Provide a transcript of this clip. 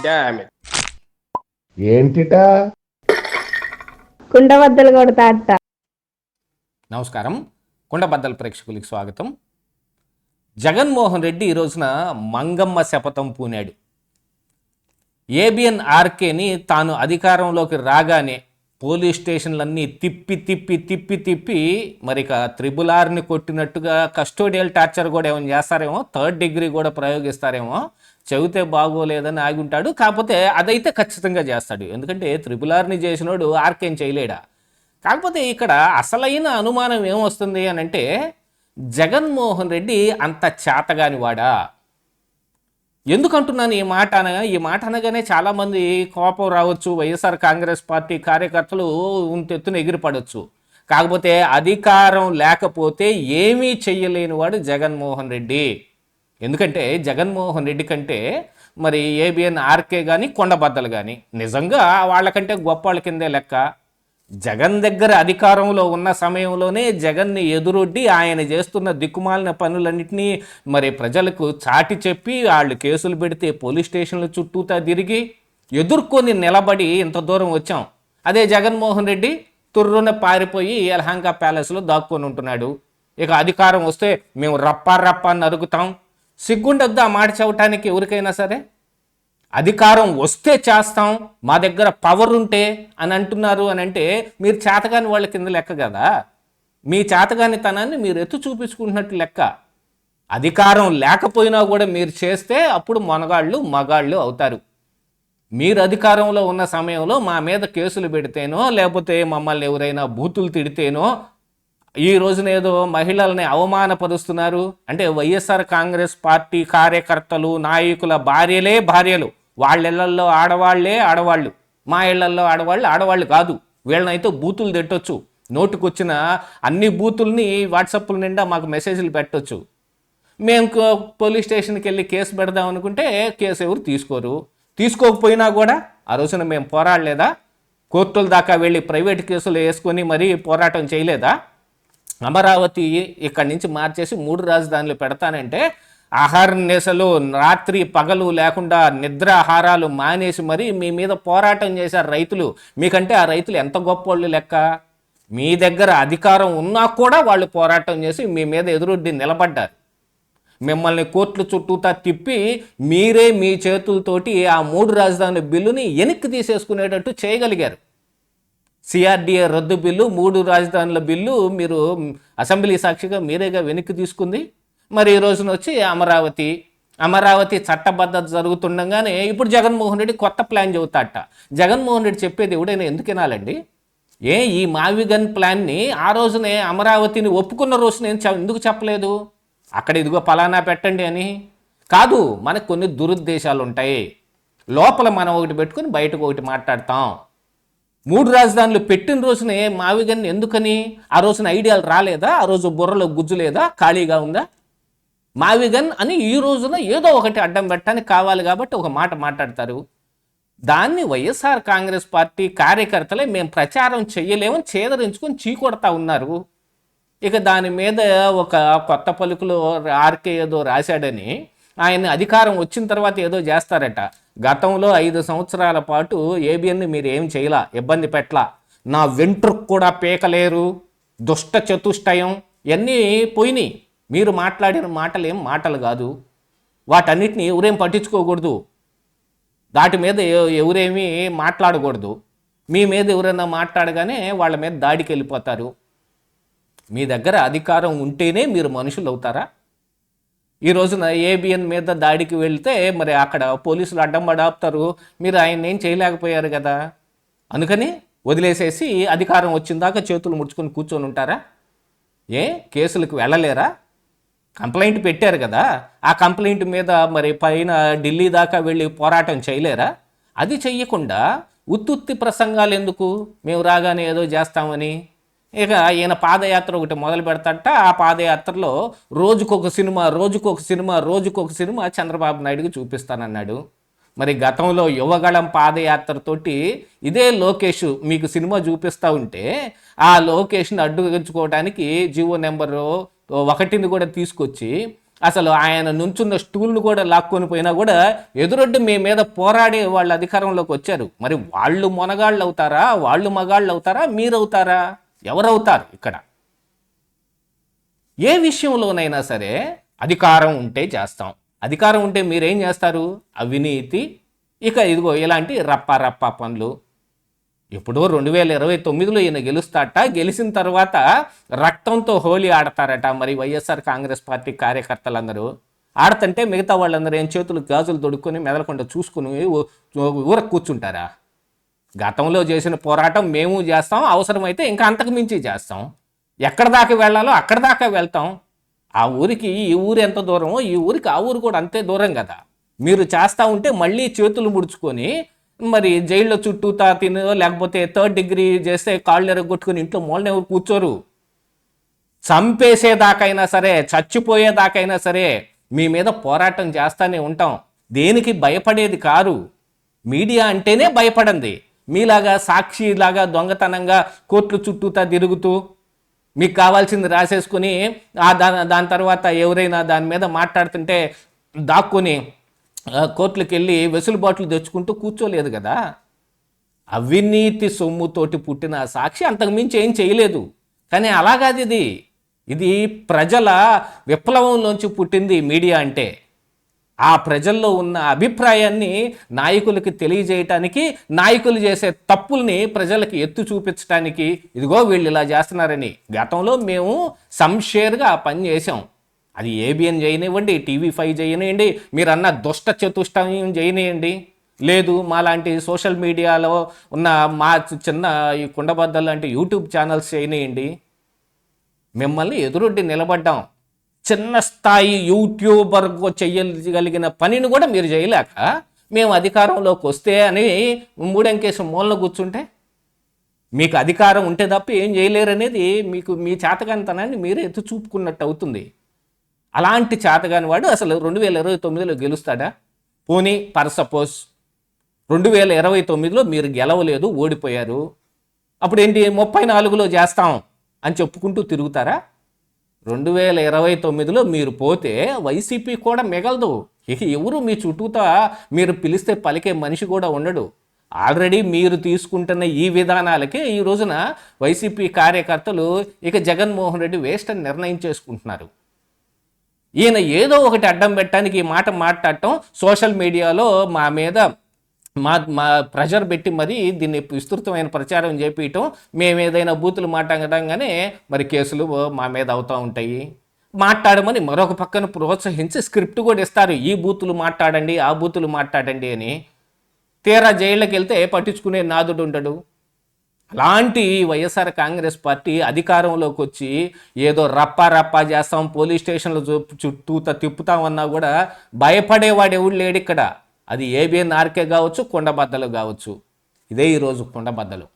Damn it. ఏంటిటా కుండబద్దలు కొడతా అట్ట. నమస్కారం, కుండబద్దల ప్రేక్షకులకు స్వాగతం. జగన్మోహన్ రెడ్డి ఈ రోజున మంగమ్మ శపథం పూనాడు. ఏబిఎన్ ఆర్కేని తాను అధికారంలోకి రాగానే పోలీస్ స్టేషన్లన్నీ తిప్పి మరి ఇక త్రిబుల్-ఆర్ని కొట్టినట్టుగా కస్టోడియల్ టార్చర్ కూడా ఏమైనా చేస్తారేమో, 3rd డిగ్రీ కూడా ప్రయోగిస్తారేమో, చెబితే బాగోలేదని ఆగి ఉంటాడు. కాకపోతే అదైతే ఖచ్చితంగా చేస్తాడు, ఎందుకంటే త్రిబుల్-ఆర్ని చేసినోడు ఆర్కేం చేయలేడా. కాకపోతే ఇక్కడ అసలైన అనుమానం ఏమొస్తుంది అని అంటే, జగన్మోహన్ రెడ్డి అంత చేతగాని వాడా? ఎందుకంటున్నాను ఈ మాట అనగానే చాలామంది కోపం రావచ్చు, వైఎస్ఆర్ కాంగ్రెస్ పార్టీ కార్యకర్తలు ఉంతెత్తున ఎగిరిపడవచ్చు. కాకపోతే అధికారం లేకపోతే ఏమీ చెయ్యలేనివాడు జగన్మోహన్ రెడ్డి. ఎందుకంటే జగన్మోహన్ రెడ్డి కంటే మరి ఏబిఎన్ ఆర్కే కానీ కొండబద్దలు కానీ నిజంగా వాళ్ళకంటే గొప్ప వాళ్ళ కిందే లెక్క. జగన్ దగ్గర అధికారంలో ఉన్న సమయంలోనే జగన్ని ఎదురొడ్డి ఆయన చేస్తున్న దిక్కుమాలిన పనులన్నింటినీ మరి ప్రజలకు చాటి చెప్పి వాళ్ళు కేసులు పెడితే పోలీస్ స్టేషన్ల చుట్టూతా తిరిగి ఎదుర్కొని నిలబడి ఇంత దూరం వచ్చాం. అదే జగన్మోహన్ రెడ్డి తుర్రున పారిపోయి యలహంక ప్యాలెస్లో దాక్కొని ఉంటున్నాడు. ఇక అధికారం వస్తే మేము రప్పా నరుగుతాం. సిగ్గుండొద్దు ఆ మాట చెప్పటానికి ఎవరికైనా సరే. అధికారం వస్తే చేస్తాం, మా దగ్గర పవర్ ఉంటే అని అంటున్నారు అని అంటే మీరు చేతగాని వాళ్ళ కింద లెక్క కదా. మీ చేతగానితనాన్ని మీరు ఎత్తు చూపించుకుంటున్నట్టు లెక్క. అధికారం లేకపోయినా కూడా మీరు చేస్తే అప్పుడు మగాళ్ళు అవుతారు. మీరు అధికారంలో ఉన్న సమయంలో మా మీద కేసులు పెడితేనో లేకపోతే మమ్మల్ని ఎవరైనా బూతులు తిడితేనో, ఈ రోజున ఏదో మహిళల్ని అవమానపరుస్తున్నారు అంటే వైఎస్ఆర్ కాంగ్రెస్ పార్టీ కార్యకర్తలు నాయకుల భార్యలు, వాళ్ళ ఇళ్లల్లో ఆడవాళ్ళు, మా ఇళ్లల్లో ఆడవాళ్ళు కాదు. వీళ్ళనైతే బూతులు తిట్టొచ్చు, నోటుకొచ్చిన అన్ని బూతుల్ని వాట్సాప్ల నిండా మాకు మెసేజ్లు పెట్టొచ్చు. మేము పోలీస్ స్టేషన్కి వెళ్ళి కేసు పెడదాం అనుకుంటే కేసు ఎవరు తీసుకోకపోయినా కూడా ఆ రోజున మేము పోరాడలేదా? కోర్టుల దాకా వెళ్ళి ప్రైవేట్ కేసులు వేసుకొని మరీ పోరాటం చేయలేదా? అమరావతి ఇక్కడి నుంచి మార్చేసి 3 రాజధానులు పెడతానంటే ఆహారనేసలు రాత్రి పగలు లేకుండా నిద్రాహారాలు మానేసి మరీ మీ మీద పోరాటం చేశారు రైతులు. మీకంటే ఆ రైతులు ఎంత గొప్పోళ్ళు లెక్క. మీ దగ్గర అధికారం ఉన్నా కూడా వాళ్ళు పోరాటం చేసి మీ మీద ఎదురొడ్డి నిలబడ్డారు. మిమ్మల్ని కోర్టుల చుట్టూతా తిప్పి మీరే మీ చేతులతోటి ఆ 3 రాజధానుల బిల్లుని వెనక్కి తీసేసుకునేటట్టు చేయగలిగారు. సిఆర్డిఏ రద్దు బిల్లు, 3 రాజధానుల బిల్లు మీరు అసెంబ్లీ సాక్షిగా మీరేగా వెనక్కి తీసుకుంది. మరి ఈ రోజున వచ్చి అమరావతి చట్టబద్ధత జరుగుతుండగానే ఇప్పుడు జగన్మోహన్ రెడ్డి కొత్త ప్లాన్ చెబుతాట. జగన్మోహన్ రెడ్డి చెప్పేది ఎవడైనా ఎందుకు వినాలండి? ఈ మావిగన్ ప్లాన్ని ఆ రోజునే అమరావతిని ఒప్పుకున్న రోజున ఎందుకు చెప్పలేదు? అక్కడ ఇదిగో పలానా పెట్టండి అని కాదు. మనకు కొన్ని దురుద్దేశాలు ఉంటాయి. లోపల మనం ఒకటి పెట్టుకుని బయటకు ఒకటి మాట్లాడతాం. 3 రాజధానులు పెట్టిన రోజునే మావిగన్ ఎందుకని ఆ రోజున ఐడియాలు రాలేదా? ఆ రోజు బుర్రలో గుజ్జు లేదా? ఖాళీగా ఉందా? మావిగన్ అని ఈ రోజున ఏదో ఒకటి అడ్డం పెట్టడానికి కావాలి కాబట్టి ఒక మాట మాట్లాడతారు. దాన్ని వైఎస్ఆర్ కాంగ్రెస్ పార్టీ కార్యకర్తలే మేము ప్రచారం చెయ్యలేమని చేదరించుకొని చీకొడతా ఉన్నారు. ఇక దాని మీద ఒక కొత్త పలుకులో ఆర్కే ఏదో రాశాడని ఆయన అధికారం వచ్చిన తర్వాత ఏదో చేస్తారట. గతంలో 5 సంవత్సరాల పాటు ఏబిఎన్ని మీరు ఏం చేయలా, ఇబ్బంది పెట్టలా, నా వెంట్రుకు కూడా పీకలేరు, దుష్ట చతుష్టయం ఇవన్నీ పోయినాయి. మీరు మాట్లాడిన మాటలు కాదు. వాటన్నిటిని ఎవరేం పట్టించుకోకూడదు. దాటి మీద ఎవరేమీ మాట్లాడకూడదు. మీ మీద ఎవరైనా మాట్లాడగానే వాళ్ళ మీద దాడికి వెళ్ళిపోతారు. మీ దగ్గర అధికారం ఉంటేనే మీరు మనుషులు అవుతారా? ఈ రోజున ఏబిఎన్ మీద దాడికి వెళ్తే మరి అక్కడ పోలీసులు అడ్డం మీరు ఆయన ఏం చేయలేకపోయారు కదా, అందుకని వదిలేసేసి అధికారం వచ్చిందాకా చేతులు ముడుచుకొని కూర్చొని ఉంటారా? కేసులకు వెళ్ళలేరా? కంప్లైంట్ పెట్టారు కదా, ఆ కంప్లైంట్ మీద మరి పైన ఢిల్లీ దాకా వెళ్ళి పోరాటం చేయలేరా? అది చెయ్యకుండా ఉత్తుత్తి ప్రసంగాలు ఎందుకు? మేము రాగానే ఏదో చేస్తామని. ఇక ఈయన పాదయాత్ర ఒకటి మొదలు పెడతాట. ఆ పాదయాత్రలో రోజుకొక సినిమా చంద్రబాబు నాయుడుకి చూపిస్తానన్నాడు. మరి గతంలో యువగళం పాదయాత్రతోటి ఇదే లోకేష్ మీకు సినిమా చూపిస్తూ ఉంటే ఆ లోకేష్ని అడ్డుగించుకోవడానికి జీవో నెంబరు 1 కూడా తీసుకొచ్చి అసలు ఆయన నుంచున్న స్టూల్ను కూడా లాక్కొని పోయినా కూడా ఎదురొడ్డి మీ మీద పోరాడే వాళ్ళు అధికారంలోకి వచ్చారు. మరి వాళ్ళు మొనగాళ్ళు అవుతారా, వాళ్ళు మగాళ్ళు అవుతారా, మీరవుతారా? ఎవరవుతారు? ఇక్కడ ఏ విషయంలోనైనా సరే అధికారం ఉంటే చేస్తాం. అధికారం ఉంటే మీరేం చేస్తారు? అవినీతి, ఇక ఇదిగో ఇలాంటి రప్ప పనులు. ఎప్పుడో 2029లో ఈయన గెలుస్తాట. గెలిచిన తర్వాత రక్తంతో హోలీ ఆడతారట మరి వైఎస్ఆర్ కాంగ్రెస్ పార్టీ కార్యకర్తలందరూ. ఆడుతుంటే మిగతా వాళ్ళందరూ ఏం చేతులు గాజులు దొడుక్కొని మెదలకుండా చూసుకుని ఊర కూర్చుంటారా? గతంలో చేసిన పోరాటం మేము చేస్తాం, అవసరమైతే ఇంకా అంతకు మించి చేస్తాం. ఎక్కడ దాకా వెళ్ళాలో అక్కడ దాకా వెళ్తాం. ఆ ఊరికి ఈ ఊరు ఎంత దూరమో ఈ ఊరికి ఆ ఊరు కూడా అంతే దూరం కదా. మీరు చేస్తూ ఉంటే మళ్ళీ చేతులు ముడుచుకొని మరి జైల్లో చుట్టూ తినో లేకపోతే 3rd డిగ్రీ చేస్తే కాళ్ళు ఎరగొట్టుకుని ఇంట్లో మూలనే కూర్చోరు. చంపేసేదాకైనా సరే, చచ్చిపోయేదాకైనా సరే మీ మీద పోరాటం చేస్తూనే ఉంటాం. దేనికి భయపడేది కారు. మీడియా అంటేనే భయపడండి. మీలాగా సాక్షిలాగా దొంగతనంగా కోర్టుల చుట్టూ తిరుగుతూ మీకు కావాల్సింది రాసేసుకుని దాని తర్వాత ఎవరైనా దాని మీద మాట్లాడుతుంటే దాక్కుని కోర్టులకు వెళ్ళి వెసులుబాట్లు తెచ్చుకుంటూ కూర్చోలేదు కదా. అవినీతి సొమ్ముతోటి పుట్టిన సాక్షి అంతకుమించి ఏం చేయలేదు. కానీ అలాగాది ఇది ప్రజల విప్లవంలోంచి పుట్టింది మీడియా అంటే. ఆ ప్రజల్లో ఉన్న అభిప్రాయాన్ని నాయకులకి తెలియజేయటానికి, నాయకులు చేసే తప్పుల్ని ప్రజలకి ఎత్తు చూపించడానికి, ఇదిగో వీళ్ళు ఇలా చేస్తున్నారని. గతంలో మేము సంషేర్గా ఆ పని చేసాం. అది ఏబిఎన్ చేయనివ్వండి, TV5 చేయనివ్వండి, మీరు అన్న దుష్ట చతుష్టయం చేయనివ్వండి. లేదు మాలాంటి సోషల్ మీడియాలో ఉన్న మా చిన్న ఈ కుండబద్దలు లాంటి యూట్యూబ్ ఛానల్స్ చేయనివ్వండి. మిమ్మల్ని ఎదురొడ్డి నిలబడ్డాం. చిన్న స్థాయి యూట్యూబర్ చేయగలిగిన పనిని కూడా మీరు చేయలేక మేము అధికారంలోకి వస్తే అని మూడంకేసి మూలన కూర్చుంటే, మీకు అధికారం ఉంటే తప్ప ఏం చేయలేరు అనేది మీకు మీ చేతగానితనాన్ని మీరే ఎత్తు చూపుకున్నట్టు అవుతుంది. అలాంటి చేతగాని వాడు అసలు 2029లో గెలుస్తాడా? పోనీ ఫర్ సపోజ్ 2029లో మీరు గెలవలేదు, ఓడిపోయారు. అప్పుడు ఏంటి 34లో చేస్తాం అని చెప్పుకుంటూ తిరుగుతారా? 2029లో మీరు పోతే వైసీపీ కూడా మిగలదు. ఇక ఎవరు మీ చుట్టూతా మీరు పిలిస్తే పలికే మనిషి కూడా ఉండడు. ఆల్రెడీ మీరు తీసుకుంటున్న ఈ విధానాలకే ఈ రోజున వైసీపీ కార్యకర్తలు ఇక జగన్మోహన్ రెడ్డి వేస్ట్ అని నిర్ణయం చేసుకుంటున్నారు. ఈయన ఏదో ఒకటి అడ్డం పెట్టడానికి ఈ మాట మాట్లాడటం, సోషల్ మీడియాలో మా మీద మా ప్రెషర్ పెట్టి మరి దీన్ని విస్తృతమైన ప్రచారం చేపించటం, మేము ఏదైనా బూతులు మాట్లాడగానే మరి కేసులు మా మీద అవుతూ ఉంటాయి. మాట్లాడమని మరొక పక్కన ప్రోత్సహించి స్క్రిప్ట్ కూడా ఇస్తారు, ఈ బూతులు మాట్లాడండి, ఆ బూతులు మాట్లాడండి అని. తీరా జైళ్ళకి వెళ్తే పట్టించుకునే నాదుడు ఉండడు. అలాంటి వైఎస్ఆర్ కాంగ్రెస్ పార్టీ అధికారంలోకి వచ్చి ఏదో రప్పా చేస్తాం, పోలీస్ స్టేషన్లు చుట్టూ తిప్పుతామన్నా కూడా భయపడేవాడు ఎవడు లేడు ఇక్కడ. అది ఏబిఎన్ ఆర్కే కావచ్చు, కుండబద్దలు కావచ్చు. ఇదే ఈరోజు కుండబద్దలు.